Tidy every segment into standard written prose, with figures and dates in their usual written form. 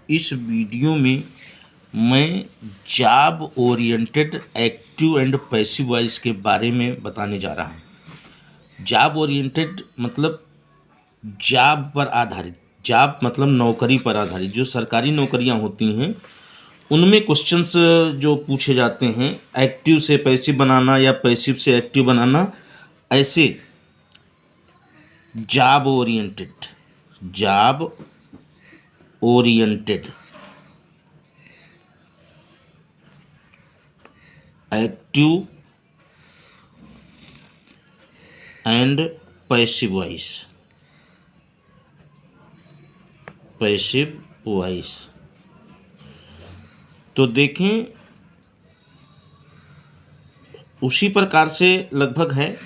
इस वीडियो में मैं job oriented active and passive voice के बारे में बताने जा रहा हूँ। जॉब ओरिएंटेड मतलब जॉब पर आधारित, जॉब मतलब नौकरी पर आधारित। जो सरकारी नौकरियाँ होती हैं उनमें क्वेश्चंस जो पूछे जाते हैं, एक्टिव से पैसिव बनाना या पैसिव से एक्टिव बनाना, ऐसे job oriented active and passive voice. तो देखें, उसी प्रकार से लगभग है।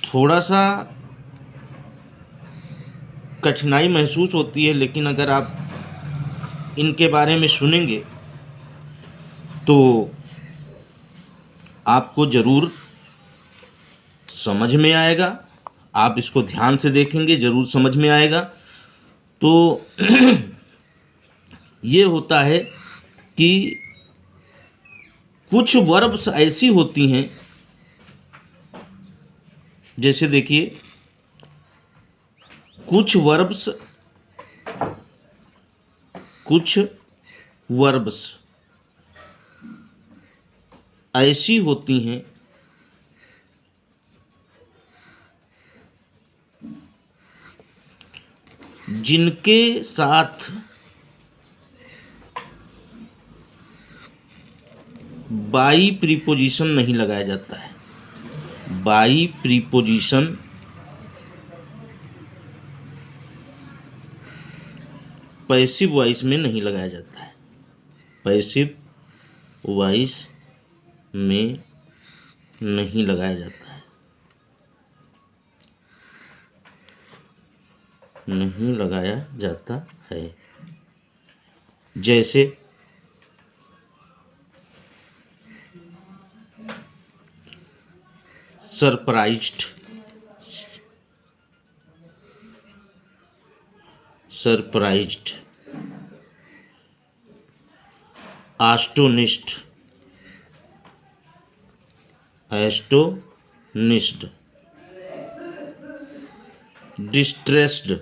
थोड़ा सा कठिनाई महसूस होती है, लेकिन अगर आप इनके बारे में सुनेंगे तो आपको ज़रूर समझ में आएगा। आप इसको ध्यान से देखेंगे, ज़रूर समझ में आएगा। तो ये होता है कि कुछ वर्ब्स ऐसी होती हैं, जैसे देखिए, कुछ वर्ब्स ऐसी होती हैं जिनके साथ बाई प्रीपोजिशन नहीं लगाया जाता है। बाई प्रीपोजिशन पैसिव वॉइस में नहीं लगाया जाता है। पैसिव वॉइस में नहीं लगाया जाता है, नहीं लगाया जाता है। जैसे surprised, astonished, distressed,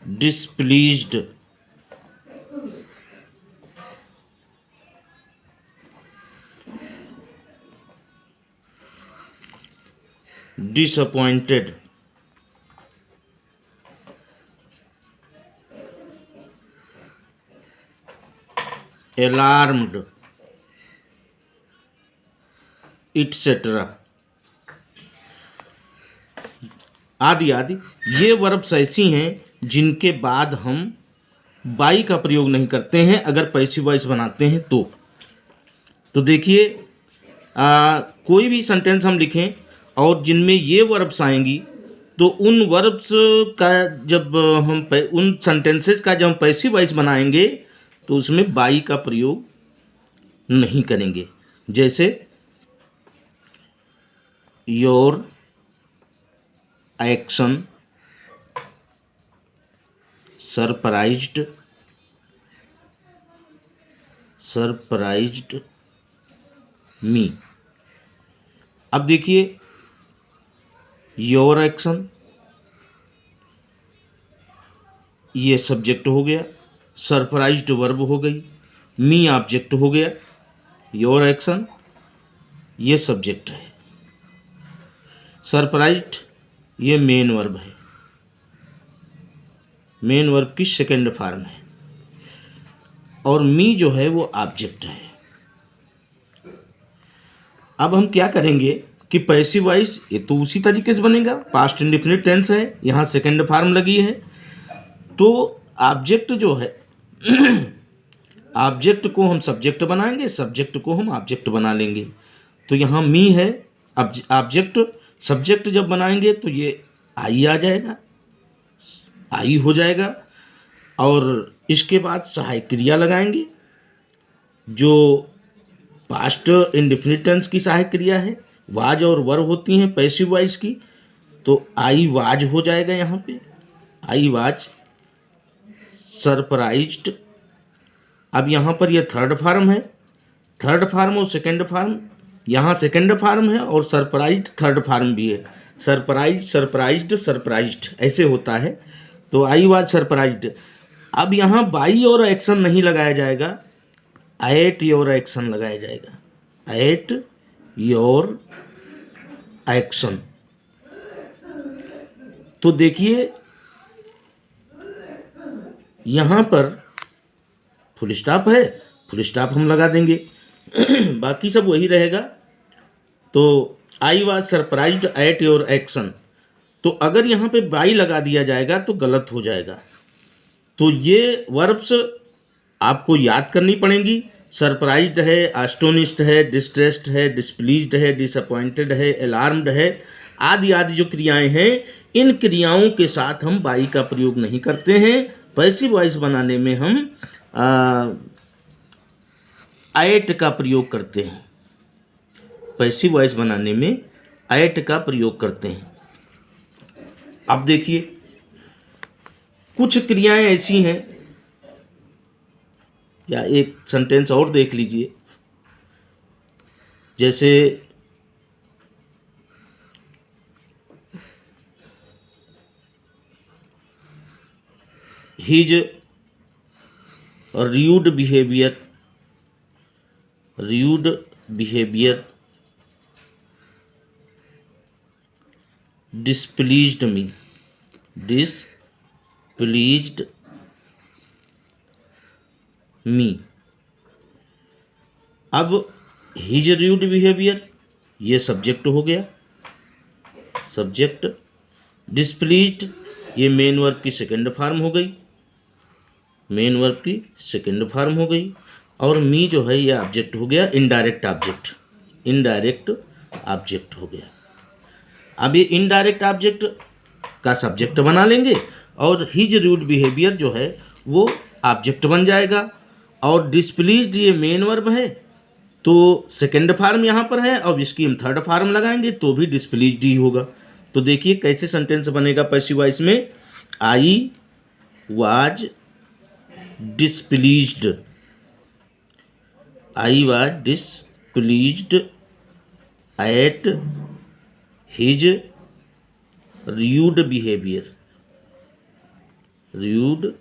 displeased, disappointed, alarmed, etc. आदि आदि। ये वर्ब्स ऐसी हैं जिनके बाद हम बाई का प्रयोग नहीं करते हैं अगर पैसिव वॉइस बनाते हैं तो देखिए, कोई भी सेंटेंस हम लिखें और जिनमें ये वर्ब्स आएंगी, तो उन वर्ब्स का जब हम उन सेंटेंसेस का जब हम पैसिव वॉइस बनाएंगे तो उसमें बाई का प्रयोग नहीं करेंगे। जैसे योर एक्शन सरप्राइज्ड मी। अब देखिए, योर एक्शन ये सब्जेक्ट हो गया, सरप्राइज्ड वर्ब हो गई, मी ऑब्जेक्ट हो गया, योर एक्शन ये सब्जेक्ट है, सरप्राइज्ड ये मेन वर्ब है, मेन वर्ब की सेकेंड फॉर्म है, और मी जो है वो ऑब्जेक्ट है। अब हम क्या करेंगे कि पैसिव वॉइस ये तो उसी तरीके से बनेगा। पास्ट इंडेफिनिट टेंस है, यहाँ सेकेंड फॉर्म लगी है, तो ऑब्जेक्ट जो है ऑब्जेक्ट को हम सब्जेक्ट बनाएंगे, सब्जेक्ट को हम ऑब्जेक्ट बना लेंगे। तो यहाँ मी है, ऑब्जेक्ट, सब्जेक्ट जब बनाएंगे तो ये आई आ जाएगा, आई हो जाएगा, और इसके बाद सहायक क्रिया लगाएंगे जो पास्ट इंडेफिनिट टेंस की सहायक क्रिया है, वाज और वर होती हैं पैसिव वॉइस की, तो आई वाज हो जाएगा यहाँ पे, आई वाज सरप्राइज्ड। अब यहाँ पर यह थर्ड फॉर्म है, थर्ड फॉर्म और सेकंड फॉर्म, यहाँ सेकंड फॉर्म है और सरप्राइज्ड थर्ड फॉर्म भी है। सरप्राइज, सरप्राइज्ड, सरप्राइज्ड ऐसे होता है। तो आई वाज सरप्राइज्ड। अब यहाँ बाई और एक्शन नहीं लगाया जाएगा, एट योर एक्शन लगाया जाएगा, एट योर एक्शन। तो देखिए यहाँ पर फुल स्टॉप है, फुल स्टॉप हम लगा देंगे बाकी सब वही रहेगा। तो I was surprised at your action, तो अगर यहाँ पे बाई लगा दिया जाएगा तो गलत हो जाएगा। तो ये वर्ब्स आपको याद करनी पड़ेंगी। सरप्राइज्ड है, एस्टोनिश्ड है, डिस्ट्रेस्ड है, डिस्प्लीज्ड है, डिसअपॉइंटेड है, अलार्म्ड है, आदि आदि जो क्रियाएं हैं, इन क्रियाओं के साथ हम बाई का प्रयोग नहीं करते हैं। पैसिव वॉइस बनाने में हम एट का प्रयोग करते हैं, पैसिव वॉइस बनाने में एट का प्रयोग करते हैं। अब देखिए कुछ क्रियाएं ऐसी हैं, या एक सेंटेंस और देख लीजिए, जैसे his rude behavior, rude behavior displeased me, displeased me। अब हिज rude behavior ये सब्जेक्ट हो गया, सब्जेक्ट। डिस्प्लीज्ड ये मेन वर्ब की सेकंड फॉर्म हो गई, मेन वर्ब की सेकंड फॉर्म हो गई। और मी जो है ये ऑब्जेक्ट हो गया, इनडायरेक्ट ऑब्जेक्ट, इनडायरेक्ट ऑब्जेक्ट हो गया। अब ये इनडायरेक्ट ऑब्जेक्ट का सब्जेक्ट बना लेंगे और हिज रूड बिहेवियर जो है वो ऑब्जेक्ट बन जाएगा। और डिस्प्लीज्ड ये मेन वर्ब है, तो सेकंड फॉर्म यहाँ पर है, और इसकी हम थर्ड फॉर्म लगाएंगे तो भी डिस्प्लीज्ड ही होगा। तो देखिए कैसे सेंटेंस बनेगा पैसिव वॉइस में, I was displeased, I was displeased at his rude behaviour, rude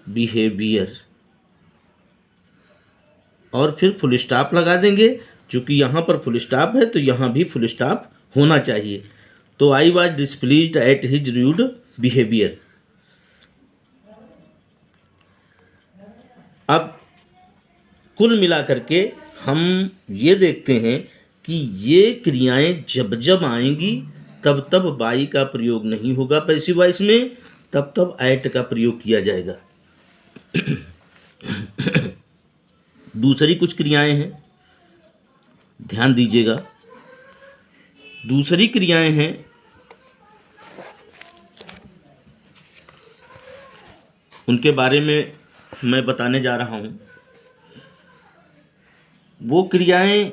behaviour. और फिर फुल स्टॉप लगा देंगे, क्योंकि यहाँ पर फुल स्टॉप है तो यहाँ भी फुल स्टॉप होना चाहिए। तो I was displeased at his rude behaviour. अब कुल मिलाकर के हम ये देखते हैं कि ये क्रियाएं जब जब आएंगी तब तब बाई का प्रयोग नहीं होगा पैसिव वॉइस में, तब तब एट का प्रयोग किया जाएगा। दूसरी कुछ क्रियाएं हैं, ध्यान दीजिएगा। दूसरी क्रियाएं हैं, उनके बारे में मैं बताने जा रहा हूं। वो क्रियाएं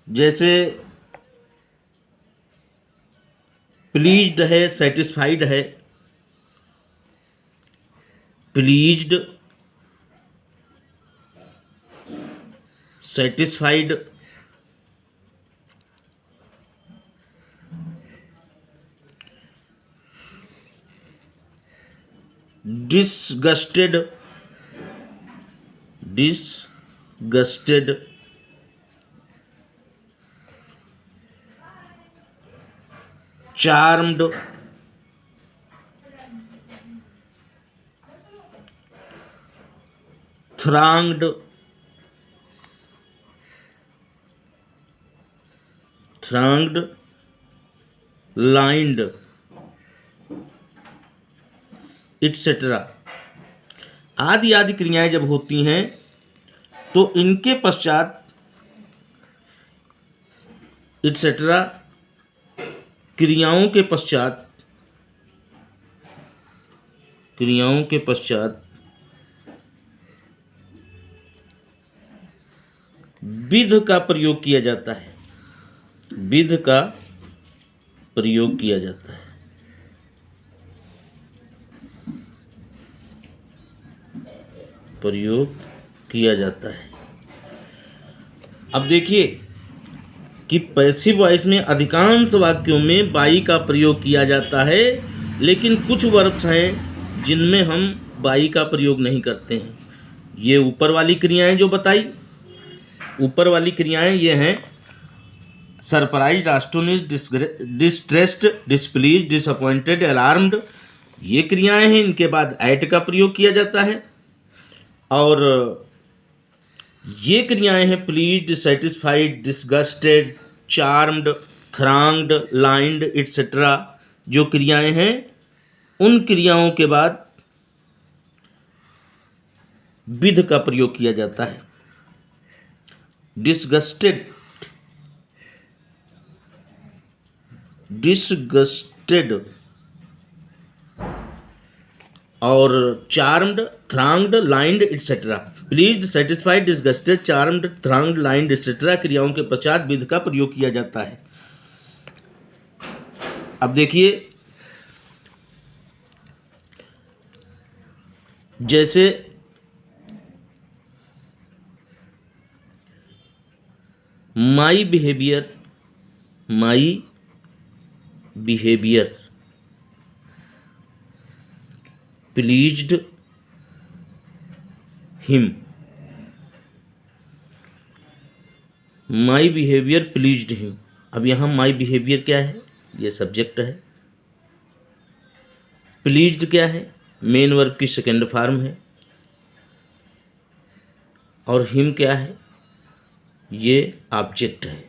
जैसे प्लीज्ड है, सेटिस्फाइड है, pleased, satisfied, disgusted, disgusted, charmed, thronged, lined, etc। आदि आदि क्रियाएं जब होती हैं तो इनके पश्चात etc क्रियाओं के पश्चात विध का प्रयोग किया जाता है, विध का प्रयोग किया जाता है। प्रयोग किया जाता है। अब देखिए कि पैसिव वॉइस में अधिकांश वाक्यों में बाई का प्रयोग किया जाता है, लेकिन कुछ वर्ब्स हैं जिनमें हम बाई का प्रयोग नहीं करते हैं। ये ऊपर वाली क्रियाएं जो बताई, ऊपर वाली क्रियाएं ये हैं surprised, आस्टोनिश्ड, distressed, displeased, disappointed, alarmed, ये क्रियाएं हैं। इनके बाद एट का प्रयोग किया जाता है और ये क्रियाएं हैं pleased, satisfied, disgusted, charmed, thronged, lined etcetera. जो क्रियाएं हैं उन क्रियाओं के बाद विध का प्रयोग किया जाता है। डिसगस्टेड, डिसगस्टेड और charmed, thronged, lined etcetera. Pleased, satisfied, disgusted, charmed, thronged, lined etcetera क्रियाओं के पश्चात विध का प्रयोग किया जाता है। अब देखिए जैसे my behaviour, my behaviour pleased him, my behaviour pleased him. अब यहाँ माई बिहेवियर क्या है? ये सब्जेक्ट है। प्लीज्ड क्या है? मेन वर्ब की सेकेंड फॉर्म है। और हिम क्या है? ये ऑब्जेक्ट है,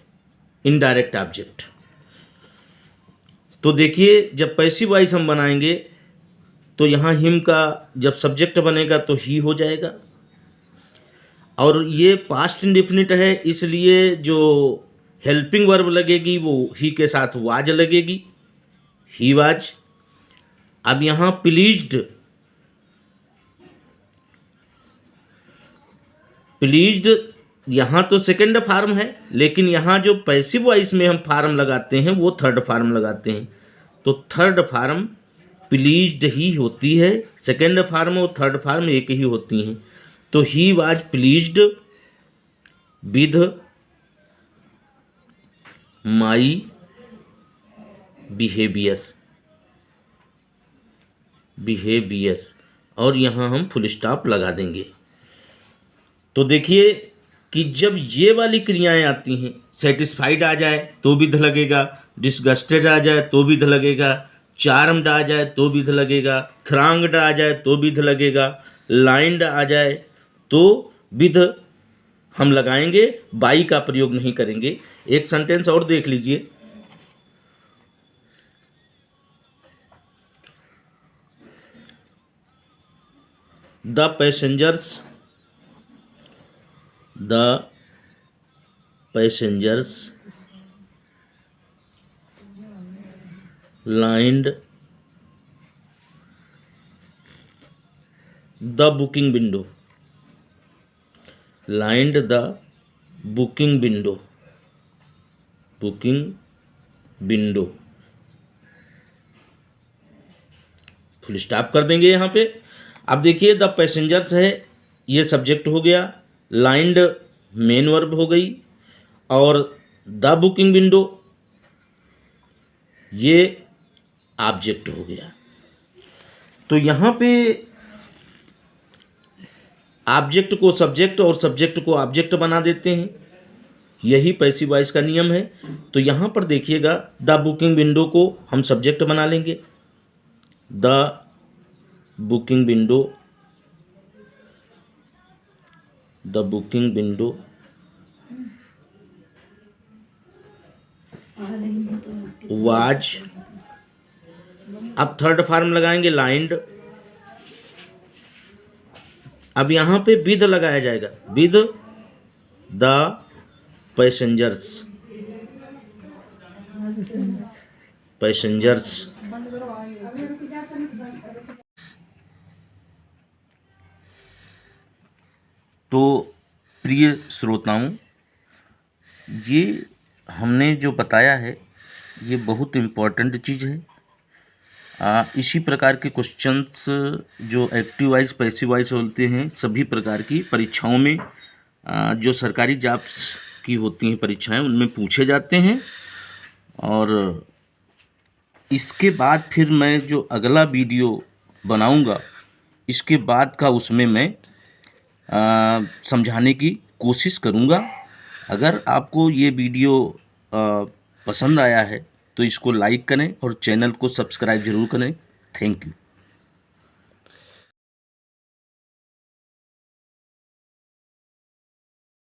इनडायरेक्ट ऑब्जेक्ट। तो देखिए जब पैसिव वॉइस हम बनाएंगे तो यहाँ हिम का जब सब्जेक्ट बनेगा तो ही हो जाएगा, और ये पास्ट इंडेफिनिट है, इसलिए जो हेल्पिंग वर्ब लगेगी वो ही के साथ वाज लगेगी, ही वाज। अब यहाँ प्लीज्ड, प्लीज्ड यहाँ तो सेकंड फॉर्म है, लेकिन यहाँ जो पैसिव वॉइस में हम फॉर्म लगाते हैं वो थर्ड फॉर्म लगाते हैं। तो थर्ड फॉर्म प्लीज्ड ही होती है, सेकंड फॉर्म और थर्ड फॉर्म एक ही होती हैं। तो he was pleased with my behaviour, behaviour, और यहाँ हम फुल स्टॉप लगा देंगे। तो देखिए कि जब ये वाली क्रियाएं आती हैं, सेटिस्फाइड आ जाए तो विध लगेगा, डिसगस्टेड आ जाए तो विध लगेगा, चार्म्ड आ जाए तो विध लगेगा, थ्रांग्ड आ जाए तो विध लगेगा, लाइंड आ जाए तो विध हम लगाएंगे, बाई का प्रयोग नहीं करेंगे। एक सेंटेंस और देख लीजिए। The passengers lined the booking window, lined the booking window, booking window, full stop कर देंगे यहाँ पे। अब देखिए द पैसेंजर्स है, ये सब्जेक्ट हो गया, लाइंड मेन वर्ब हो गई, और द बुकिंग विंडो ये ऑब्जेक्ट हो गया। तो यहाँ पे ऑब्जेक्ट को सब्जेक्ट और सब्जेक्ट को ऑब्जेक्ट बना देते हैं, यही पैसिव वॉइस का नियम है। तो यहाँ पर देखिएगा द बुकिंग विंडो को हम सब्जेक्ट बना लेंगे, the booking window, the booking window was. अब थर्ड फॉर्म लगाएंगे लाइंड। अब यहां पे विद लगाया जाएगा, विद द पैसेंजर्स, पैसेंजर्स। तो प्रिय श्रोताओं, ये हमने जो बताया है ये बहुत इम्पोर्टेंट चीज़ है। इसी प्रकार के क्वेश्चंस जो एक्टिव वाइज पैसिव वाइज होते हैं सभी प्रकार की परीक्षाओं में, जो सरकारी जॉब्स की होती हैं परीक्षाएं उनमें पूछे जाते हैं। और इसके बाद फिर मैं जो अगला वीडियो बनाऊंगा इसके बाद का उसमें मैं समझाने की कोशिश करूंगा। अगर आपको ये वीडियो पसंद आया है तो इसको लाइक करें और चैनल को सब्सक्राइब ज़रूर करें। Thank you.